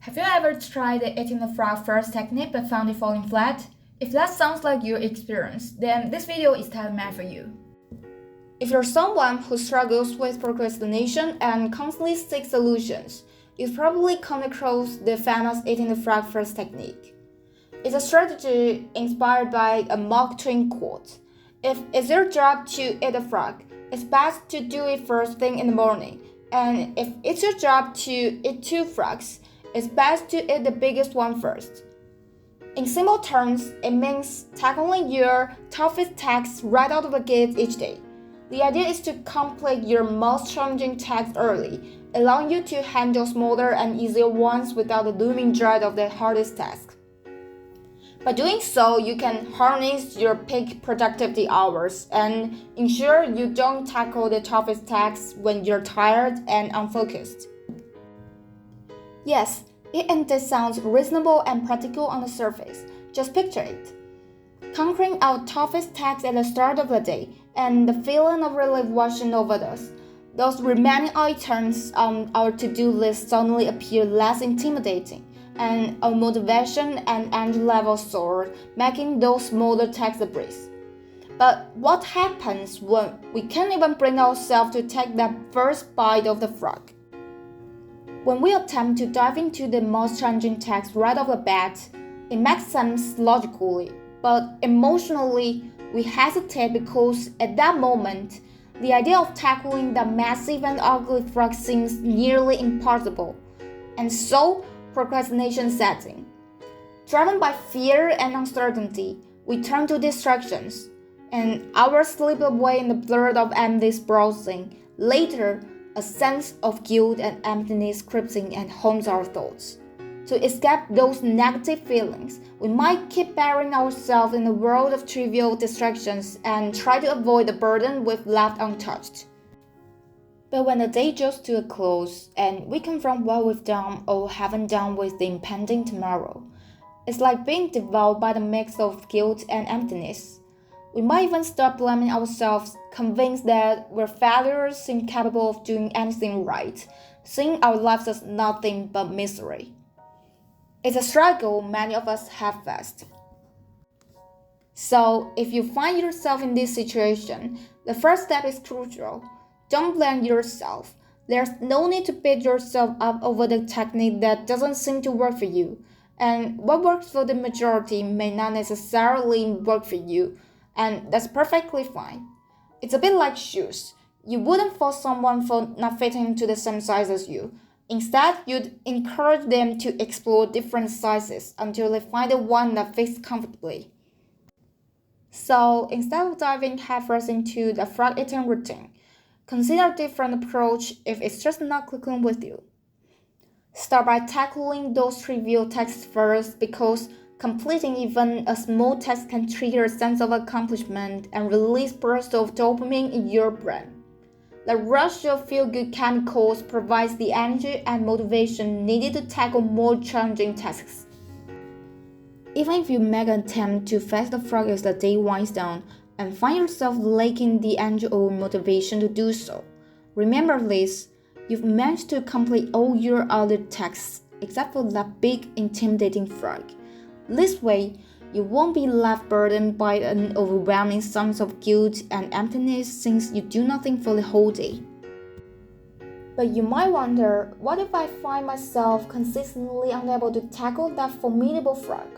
Have you ever tried the eating the frog first technique but found it falling flat? If that sounds like your experience, then this video is tailor-made for you. If you're someone who struggles with procrastination and constantly seeks solutions, you've probably come across the famous eating the frog first technique. It's a strategy inspired by a Mark Twain quote. If it's your job to eat a frog, it's best to do it first thing in the morning. And if it's your job to eat two frogs, it's best to eat the biggest one first. In simple terms, it means tackling your toughest tasks right out of the gate each day. The idea is to complete your most challenging tasks early, allowing you to handle smaller and easier ones without the looming dread of the hardest task. By doing so, you can harness your peak productivity hours and ensure you don't tackle the toughest tasks when you're tired and unfocused. Yes, it indeed sounds reasonable and practical on the surface. Just picture it. Conquering our toughest tasks at the start of the day, and the feeling of relief washing over us. Those remaining items on our to-do list suddenly appear less intimidating, and our motivation and energy levels soar, making those smaller tasks a breeze. But what happens when we can't even bring ourselves to take that first bite of the frog? When we attempt to dive into the most challenging task right off the bat, it makes sense logically, but emotionally, we hesitate because at that moment, the idea of tackling the massive and ugly frog seems nearly impossible. And so, procrastination sets in. Driven by fear and uncertainty, we turn to distractions, and hours slip away in the blur of endless browsing. Later, a sense of guilt and emptiness creeps in and haunts our thoughts. To escape those negative feelings, we might keep burying ourselves in a world of trivial distractions and try to avoid the burden we've left untouched. But when the day draws to a close and we confront what we've done or haven't done with the impending tomorrow, it's like being devoured by the mix of guilt and emptiness. We might even start blaming ourselves, convinced that we're failures incapable of doing anything right, seeing our lives as nothing but misery. It's a struggle many of us have faced. So, if you find yourself in this situation, the first step is crucial. Don't blame yourself. There's no need to beat yourself up over the technique that doesn't seem to work for you. And what works for the majority may not necessarily work for you. And that's perfectly fine. It's a bit like shoes. You wouldn't fault someone for not fitting into the same size as you. Instead, you'd encourage them to explore different sizes until they find the one that fits comfortably. So, instead of diving headfirst into the frog eating routine, consider a different approach if it's just not clicking with you. Start by tackling those trivial tasks first because completing even a small task can trigger a sense of accomplishment and release bursts of dopamine in your brain. The rush of feel-good chemicals provides the energy and motivation needed to tackle more challenging tasks. Even if you make an attempt to face the frog as the day winds down and find yourself lacking the energy or motivation to do so, remember this: you've managed to complete all your other tasks except for that big, intimidating frog. This way, you won't be left burdened by an overwhelming sense of guilt and emptiness since you do nothing for the whole day. But you might wonder, what if I find myself consistently unable to tackle that formidable frog?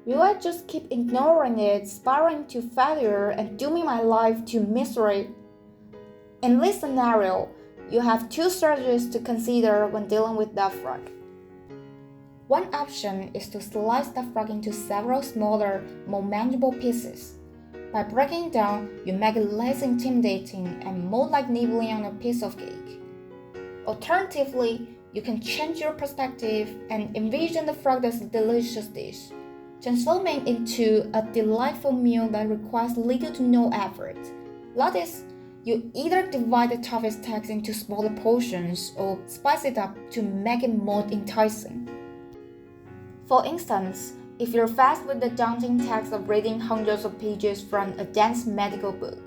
Will I just keep ignoring it, spiraling to failure, and dooming my life to misery? In this scenario, you have two strategies to consider when dealing with that frog. One option is to slice the frog into several smaller, more manageable pieces. By breaking it down, you make it less intimidating and more like nibbling on a piece of cake. Alternatively, you can change your perspective and envision the frog as a delicious dish, transforming it into a delightful meal that requires little to no effort. That is, you either divide the toughest task into smaller portions or spice it up to make it more enticing. For instance, if you're faced with the daunting task of reading hundreds of pages from a dense medical book,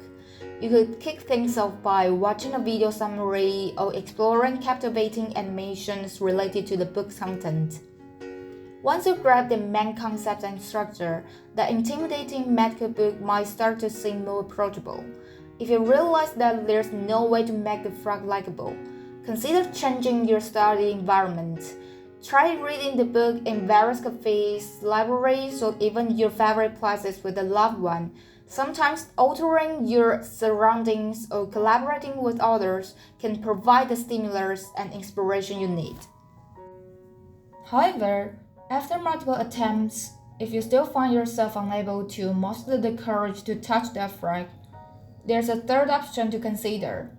you could kick things off by watching a video summary or exploring captivating animations related to the book's content. Once you grab the main concept and structure, the intimidating medical book might start to seem more approachable. If you realize that there's no way to make the frog likable, consider changing your study environment. Try reading the book in various cafes, libraries, or even your favorite places with a loved one. Sometimes altering your surroundings or collaborating with others can provide the stimulus and inspiration you need. However, after multiple attempts, if you still find yourself unable to muster the courage to touch that frog, there's a third option to consider.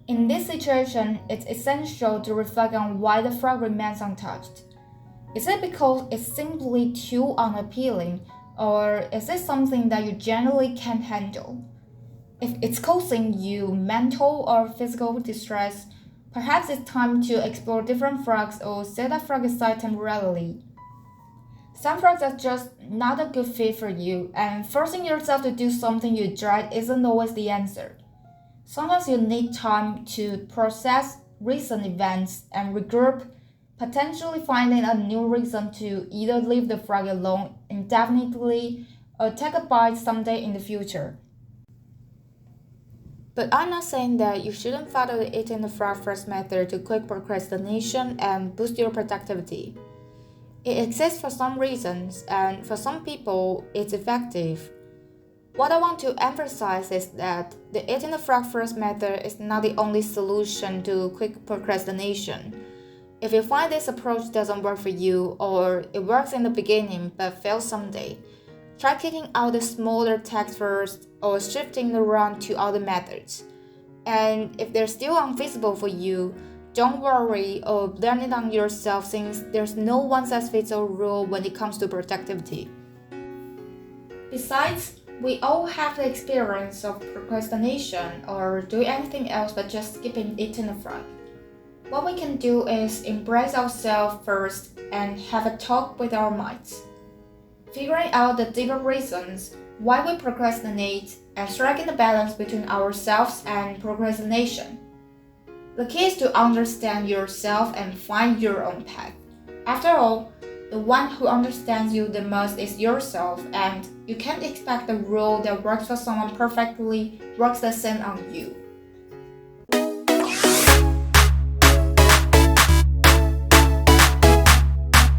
In this situation, it's essential to reflect on why the frog remains untouched. Is it because it's simply too unappealing, or is it something that you generally can't handle? If it's causing you mental or physical distress, perhaps it's time to explore different frogs or set that frog aside temporarily. Some frogs are just not a good fit for you, and forcing yourself to do something you dread isn't always the answer. Sometimes you need time to process recent events and regroup, potentially finding a new reason to either leave the frog alone indefinitely or take a bite someday in the future. But I'm not saying that you shouldn't follow the eating the frog first method to quick procrastination and boost your productivity. It exists for some reasons, and for some people, it's effective. What I want to emphasize is that the eating the frog first method is not the only solution to quick procrastination. If you find this approach doesn't work for you, or it works in the beginning but fails someday, try kicking out the smaller tasks first or shifting around to other methods. And if they're still unfeasible for you, don't worry or blame it on yourself, since there's no one-size-fits-all rule when it comes to productivity. Besides, we all have the experience of procrastination or doing anything else but just skipping eating the frog. What we can do is embrace ourselves first and have a talk with our minds. Figuring out the deeper reasons why we procrastinate and striking the balance between ourselves and procrastination. The key is to understand yourself and find your own path. After all, the one who understands you the most is yourself, and you can't expect the rule that works for someone perfectly works the same on you.